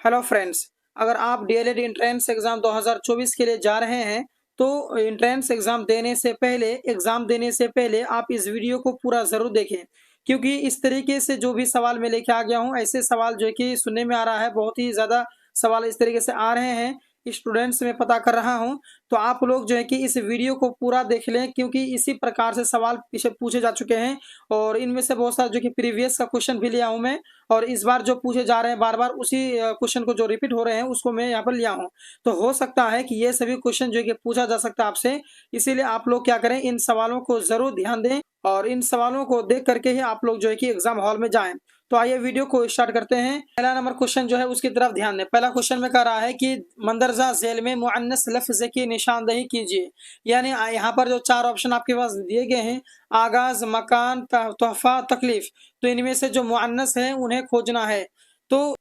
Hello friends, अगर आप DElEd entrance exam 2024 के लिए जा रहे हैं तो एंट्रेंस एग्जाम देने से पहले आप इस वीडियो को पूरा ज़रूर देखें, क्योंकि इस तरीके से जो भी सवाल मैं लेके आ गया हूँ, ऐसे सवाल जो है कि सुनने में आ रहा है, बहुत ही ज़्यादा सवाल इस तरीके से आ रहे हैं। स्टूडेंट्स में पता कर रहा हूँ, तो आप लोग जो है कि इस वीडियो को पूरा देख लें, क्योंकि इसी प्रकार से सवाल पीछे पूछे जा चुके हैं और इनमें से बहुत सारा जो कि प्रीवियस का क्वेश्चन भी लिया हूँ मैं, और इस बार जो पूछे जा रहे हैं बार-बार उसी क्वेश्चन को जो रिपीट हो रहे हैं उसको मैं यहाँ पर लिया हूँ। तो हो सकता है कि ये सभी क्वेश्चन जो है कि पूछा जा सकता है आपसे, इसीलिए आप लोग क्या करें, इन सवालों को ज़रूर ध्यान दें और इन सवालों को देख करके ही आप लोग जो है कि एग्जाम हॉल में जाएँ। तो आइए वीडियो को स्टार्ट करते हैं। पहला नंबर क्वेश्चन जो है उसकी तरफ ध्यान दें। पहला क्वेश्चन में कह रहा है कि मंदरजा झेल में मुअन्नस लफ्ज़ की निशानदही कीजिए। यानी यहाँ पर जो 4 ऑप्शन आपके पास दिए गए हैं, आगाज़, मकान, तोहफ़ा, तकलीफ़, तो इनमें से जो मुअन्नस है उन्हें खोजना है। तो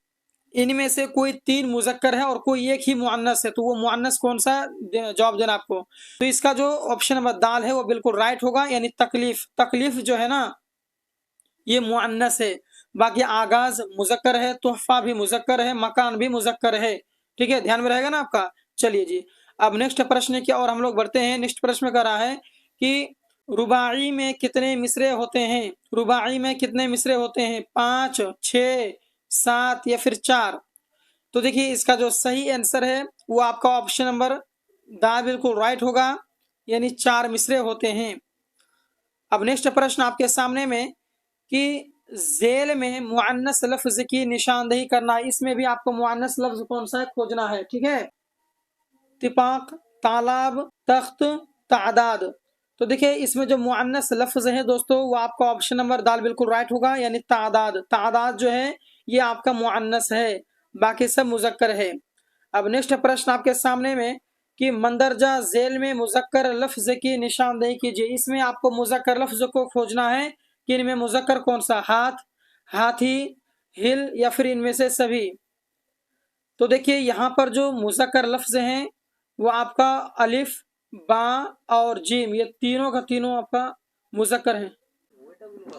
इनमें से कोई 3 मुज़क्कर है और कोई एक ही मुअन्नस है, तो वो मुअन्नस कौन-सा जवाब देना आपको। तो इसका जो ऑप्शन नंबर दाल है वो बिल्कुल राइट होगा, यानी तकलीफ़। तकलीफ़ जो है ना, ये मुअन्नस है। बाकी आगाज़ मुज़क्कर है, तोहफ़ा भी मुज़क्कर है, मकान भी मुज़क्कर है। ठीक है, ध्यान में रहेगा ना आपका। चलिए जी, अब नेक्स्ट प्रश्न की ओर हम लोग बढ़ते हैं। नेक्स्ट प्रश्न में कह रहा है कि रुबाई में कितने मिसरे होते हैं? रुबाई में कितने मिसरे होते हैं? 5, 6, 7 या फिर 4? तो देखिए, इसका जो सही आंसर है वो आपका ऑप्शन नंबर दा बिल्कुल राइट होगा, यानी 4 मिसरे होते हैं। अब नेक्स्ट प्रश्न आपके सामने में कि ज़ेल में मुअन्नस लफ्ज़ की निशानदही करना है। इसमें भी आपको मुअन्नस लफ्ज़ कौन-सा है खोजना है, ठीक है? तिपाक, तालाब, तख्त, तादाद। तो देखिए, इसमें जो मुअन्नस लफ्ज़ है दोस्तों, वो आपका ऑप्शन नंबर दाल बिल्कुल राइट होगा, यानी तादाद। तादाद जो है ये आपका मुअन्नस है, बाकी सब मुज़क्कर है। अब नेक्स्ट प्रश्न आपके सामने में कि मंदरजा झेल में मुज़क्कर लफ्ज़ की निशानदही कीजिए। इसमें आपको मुज़क्कर लफ्ज़ को खोजना है कि इनमें मुज़क्कर कौन-सा, हाथ, हाथी, हिल या फिर इनमें से सभी। तो देखिए, यहाँ पर जो मुज़क्कर लफ्ज़ हैं वो आपका अलिफ, बा और जीम, ये तीनों का तीनों आपका मुज़क्कर हैं।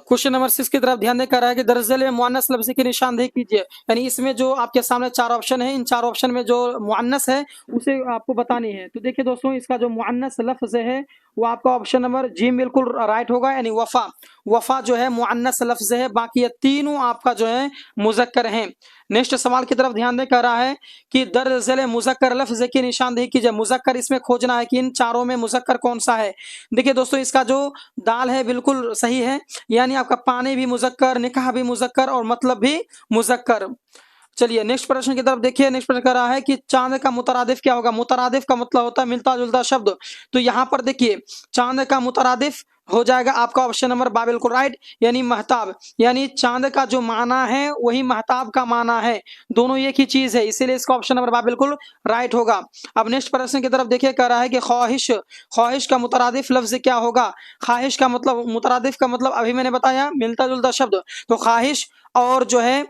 क्वेश्चन नंबर 6 की तरफ ध्यान देकर रहा है कि दरअसल में मुअन्नस लफ्ज़ की निशानदेही कीजिए। यानी इसमें जो आपके सामने 4 ऑप्शन है, इन 4 ऑप्शन में जो मुअन्नस है उसे आपको बतानी है। तो देखिए दोस्तों, इसका जो मुअन्नस लफ्ज़ है वो आपका ऑप्शन नंबर जीम बिल्कुल राइट होगा, यानी वफ़ा। वफ़ा जो है मुअन्नस लफ्ज़ है, बाकी ये तीनों आपका जो है मुज़क्कर हैं। नेक्स्ट सवाल की तरफ ध्यान देकर रहा है कि दरअसल मुज़क्कर लफ्ज़ की निशानदेही कीजिए। मुज़क्कर इसमें खोजना है कि इन चारों में मुज़क्कर कौन-सा है। देखिए दोस्तों, इसका जो दाल है बिल्कुल सही है, यानी आपका पानी भी मुज़क्कर, निकाह भी मुज़क्कर और मतलब भी मुज़क्कर। चलिए नेक्स्ट प्रश्न की तरफ देखिए। नेक्स्ट प्रश्न कर रहा है कि चांद का मुतरादिफ क्या होगा? मुतरादिफ का मतलब होता है मिलता-जुलता शब्द। तो यहाँ पर देखिए, चांद का मुतरादिफ हो जाएगा आपका ऑप्शन नंबर बा बिल्कुल राइट, यानी महताब। यानी चांद का जो माना है वही महताब का माना है, दोनों एक ही चीज है, इसीलिए इसका ऑप्शन नंबर बा बिल्कुल राइट होगा। अब नेक्स्ट प्रश्न की तरफ देखिए, कह रहा है कि ख्वाहिश, ख्वाहिश का मुतरादिफ लफ्ज क्या होगा? ख्वाहिश का मतलब, मुतरादिफ का मतलब अभी मैंने बताया मिलता जुलता शब्द। तो ख्वाहिश और जो है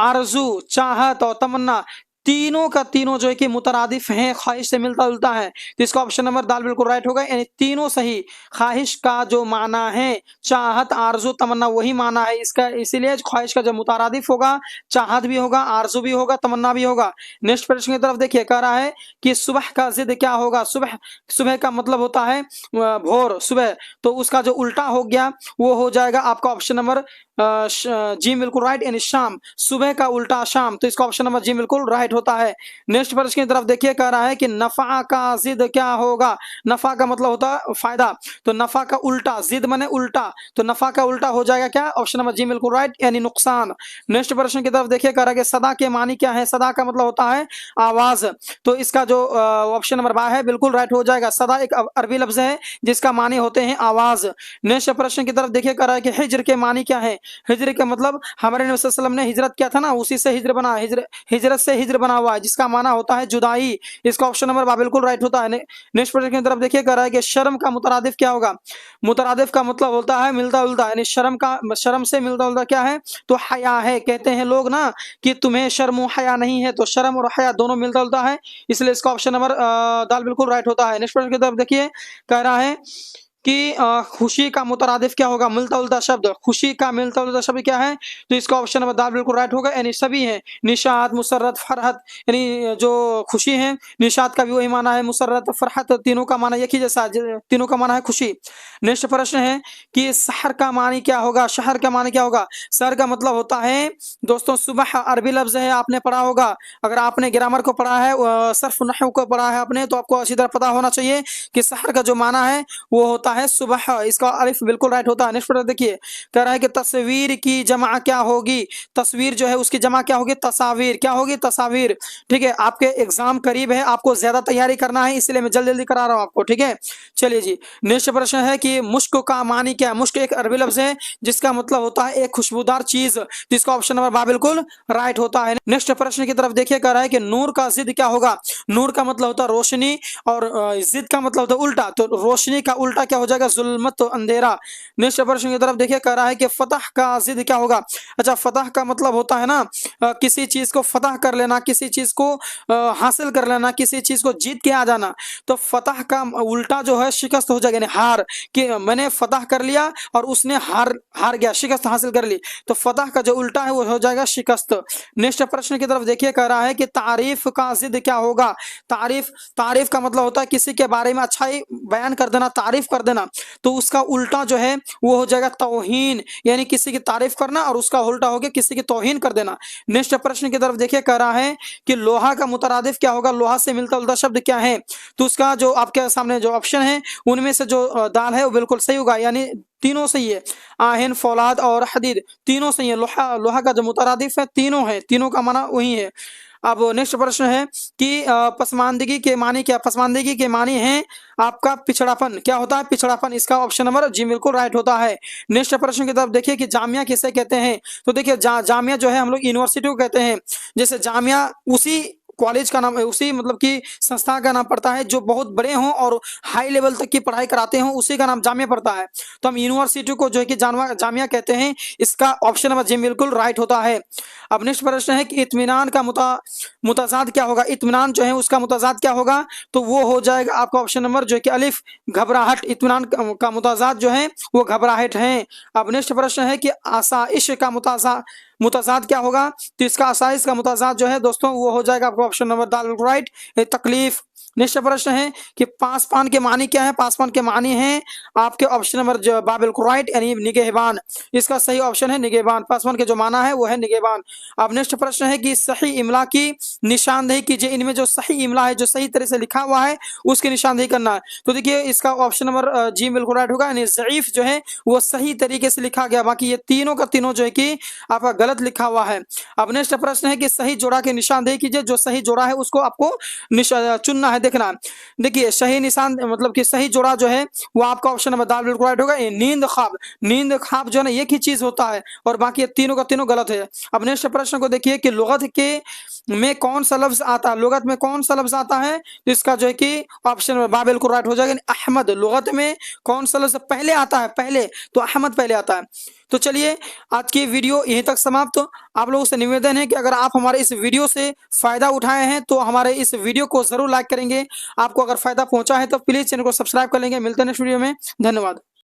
आरज़ू, चाहत और तमन्ना, तीनों का तीनों जो है कि मुतरादिफ हैं, ख्वाहिश से मिलता जुलता है, तो इसका ऑप्शन नंबर दाल बिल्कुल राइट होगा, यानी तीनों सही। ख्वाहिश का जो माना है चाहत, आरज़ू, तमन्ना, वही माना है इसका, इसीलिए ख्वाहिश का जो मुतरादिफ होगा, चाहत भी होगा, आरज़ू भी होगा, तमन्ना भी होगा। नेक्स्ट प्रश्न की तरफ देखिए, कह रहा है कि सुबह का जिद क्या होगा? सुबह, सुबह का मतलब होता है भोर, सुबह, तो उसका जो उल्टा हो गया वो हो जाएगा आपका ऑप्शन नंबर जी बिल्कुल राइट, यानी शाम। सुबह का उल्टा शाम, तो इसका ऑप्शन नंबर जी बिल्कुल राइट होता है। नेक्स्ट प्रश्न की तरफ देखिए, कह रहा है कि नफा का जिद क्या होगा? नफा का मतलब होता है फायदा, तो नफा का उल्टा, जिद माने उल्टा, तो नफा का उल्टा हो जाएगा क्या? ऑप्शन नंबर जी बिल्कुल राइट, यानी नुकसान। नेक्स्ट प्रश्न की तरफ देखिए, कह रहा है कि सदा के मानी क्या है? सदा का मतलब होता है आवाज, तो इसका जो ऑप्शन नंबर बा है बिल्कुल राइट हो जाएगा। सदा एक अरबी लफ्ज है जिसका मानी होते हैं आवाज। नेक्स्ट प्रश्न की तरफ देखिए, कह रहा है कि हिज्र के मानी क्या है? हिजर का मतलब हमारे नबी सल्लल्लाहु अलैहि वसल्लम ने हिजरत किया था ना, उसी से हिजर बना, हिजरत से हिजर बना हुआ है, जिसका माना होता है जुदाई। इसका ऑप्शन नंबर बा बिल्कुल राइट होता है। नेक्स्ट प्रश्न की तरफ देखिए, कह रहा है कि शर्म का मुतरादिफ क्या होगा? मुतरादिफ का मतलब होता है मिलता जुलता, यानी शर्म का, शर्म से मिलता जुलता क्या है? तो हया है। कहते हैं लोग ना कि तुम्हें शर्म हया नहीं है, तो शर्म और हया दोनों मिलता जुलता है, इसलिए इसका ऑप्शन नंबर दाल बिल्कुल राइट होता है। नेक्स्ट प्रश्न की तरफ देखिए, कह रहा है कि खुशी का मुतरादिफ क्या होगा, मिलता जुलता शब्द, खुशी का मिलता जुलता शब्द क्या है, तो इसका ऑप्शन नंबर दाल बिल्कुल राइट होगा, यानी सभी हैं, निशात, मुसर्रत, फरहत, यानी जो खुशी है, निशात का भी वही माना है, मुसर्रत, फरहत, तीनों का माना एक ही जैसा, तीनों का माना है खुशी। नेक्स्ट प्रश्न है कि शहर का मानी क्या होगा, शहर का मानी क्या होगा, शहर का मतलब होता है दोस्तों सुबह, अरबी लफ्ज है, आपने पढ़ा होगा, अगर आपने ग्रामर को पढ़ा है, सर्फ नहव को पढ़ा है आपने, तो आपको अच्छी तरह पता होना चाहिए कि शहर का जो माना है वो होता है सुबह, इसका अलिफ बिल्कुल राइट होता है। नेक्स्ट प्रश्न देखिए, कह रहा है कि तस्वीर की जमा क्या होगी, तस्वीर जो है उसकी जमा क्या होगी, तस्वीर, क्या होगी, तस्वीर। ठीक है, आपके एग्जाम करीब है, आपको ज्यादा तैयारी करना है, इसलिए मैं जल्दी जल्दी करा रहा हूँ आपको। ठीक है, चलिए जी, नेक्स्ट प्रश्न है कि मुश्क का मानी क्या है, मुश्क एक अरबी लफ्ज है जिसका मतलब होता है एक खुशबूदार चीज, जिसका ऑप्शन नंबर बा बिल्कुल राइट होता है। नेक्स्ट प्रश्न की तरफ देखिए, कह रहा है कि नूर का जिद क्या होगा, नूर का मतलब होता है रोशनी और जिद का मतलब होता है उल्टा, तो रोशनी का उल्टा क्या हो जाएगा, जुल्मत, तो अंधेरा। नेक्स्ट प्रश्न की तरफ देखिए, कह रहा है कि फतह का जिद क्या होगा, अच्छा फतह का मतलब होता है ना किसी चीज को फतह कर लेना, किसी चीज को हासिल कर लेना, किसी चीज को जीत के आ जाना, तो फतह का उल्टा जो है शिकस्त हो जाएगा, यानी हार, कि मैंने फतह कर लिया और उसने हार हार गया, शिकस्त हासिल कर ली, तो फतह का जो उल्टा है वो हो जाएगा शिकस्त। नेक्स्ट प्रश्न की तरफ देखिए, कह रहा है कि तारीफ का जिद क्या होगा, तारीफ, तारीफ का मतलब होता है किसी के बारे में अच्छाई बयान कर देना, तारीफ कर देना, तो उसका उल्टा जो है वो हो जाएगा तौहीन, यानी किसी की तारीफ करना और उसका उल्टा हो गया किसी की तौहीन कर देना। नेक्स्ट प्रश्न की तरफ देखिए, कह रहा है कि लोहा का मुतरादिफ क्या होगा, लोहा से मिलता जुलता शब्द क्या है, तो उसका जो आपके सामने जो ऑप्शन है उनमें से जो दाल है वो बिल्कुल सही होगा, यानी तीनों सही है, आहिन, फौलाद और हदीद, तीनों सही है, लोहा, लोहा का जो मुतरादिफ है तीनों है, तीनों का माना वही है। अब नेक्स्ट प्रश्न है कि पसमानदगी के मानी क्या, पसमानदगी के मानी है आपका पिछड़ापन, क्या होता है, पिछड़ापन, इसका ऑप्शन नंबर जी बिल्कुल राइट होता है। नेक्स्ट प्रश्न की तरफ देखिए कि जामिया किसे कहते हैं, तो देखिए जामिया जो है हम लोग यूनिवर्सिटी को कहते हैं, जैसे जामिया उसी कॉलेज का नाम है, उसी मतलब कि संस्था का नाम पड़ता है जो बहुत बड़े हों और हाई लेवल तक की पढ़ाई कराते हों, उसी का नाम जामिया पड़ता है, तो हम यूनिवर्सिटी को जो है कि जामिया कहते हैं, इसका ऑप्शन नंबर जी बिल्कुल राइट होता है। अब नेक्स्ट प्रश्न है कि इत्मीनान का मुताजाद क्या होगा, इत्मीनान जो है उसका मुताजाद क्या होगा, तो वो हो जाएगा आपका ऑप्शन नंबर जो है कि अलिफ, घबराहट, इत्मीनान का मुताजाद जो है वो घबराहट है। अब नेक्स्ट प्रश्न है कि आसाइश का मुताजाद क्या होगा, तो इसका आसाइश का मुताजाद जो है दोस्तों वो हो जाएगा आपका ऑप्शन नंबर दाल राइट, तकलीफ। नेक्स्ट प्रश्न है कि पासपान के मानी क्या है, पासपान के मानी है आपके ऑप्शन नंबर बाबिल राइट, यानी निगहबान, इसका सही ऑप्शन है निगहबान, पासपान के जो माना है वो है निगहबान। अब नेक्स्ट प्रश्न है कि सही इमला की निशानदेही कीजिए, इनमें जो सही इमला है, जो सही तरह से लिखा हुआ है उसकी निशानदेही करना है, तो देखिए इसका ऑप्शन नंबर जी बिल्कुल राइट होगा, यानी ज़ईफ जो है वो सही तरीके से लिखा गया, बाकी ये तीनों का तीनों जो है कि आपका गलत लिखा हुआ है। अब नेक्स्ट प्रश्न है कि सही जोड़ा की निशानदेही कीजिए, जो सही जोड़ा है उसको आपको चुनना है, देखना। देखिए सही निशान मतलब कि सही जोड़ा जो है वो आपका ऑप्शन नंबर दाल बिल्कुल राइट होगा, ये नींद ख्वाब, नींद ख्वाब जो है ना एक ही चीज होता है और बाकी ये तीनों का तीनों गलत है। अब नेक्स्ट प्रश्न को देखिए कि लुगत के में कौन सा लफ्ज आता है, लुगत में कौन सा लफ्ज आता है, तो इसका जो है कि ऑप्शन नंबर बा बिल्कुल राइट हो जाएगा, अहमद, लुगत में कौन सा लफ्ज पहले आता है, पहले तो अहमद पहले आता है। तो चलिए आज की वीडियो यहीं तक समाप्त। आप लोगों से निवेदन है कि अगर आप हमारे इस वीडियो से फायदा उठाए हैं तो हमारे इस वीडियो को जरूर लाइक करेंगे, आपको अगर फायदा पहुंचा है तो प्लीज चैनल को सब्सक्राइब कर लेंगे। मिलते हैं नेक्स्ट वीडियो में, धन्यवाद।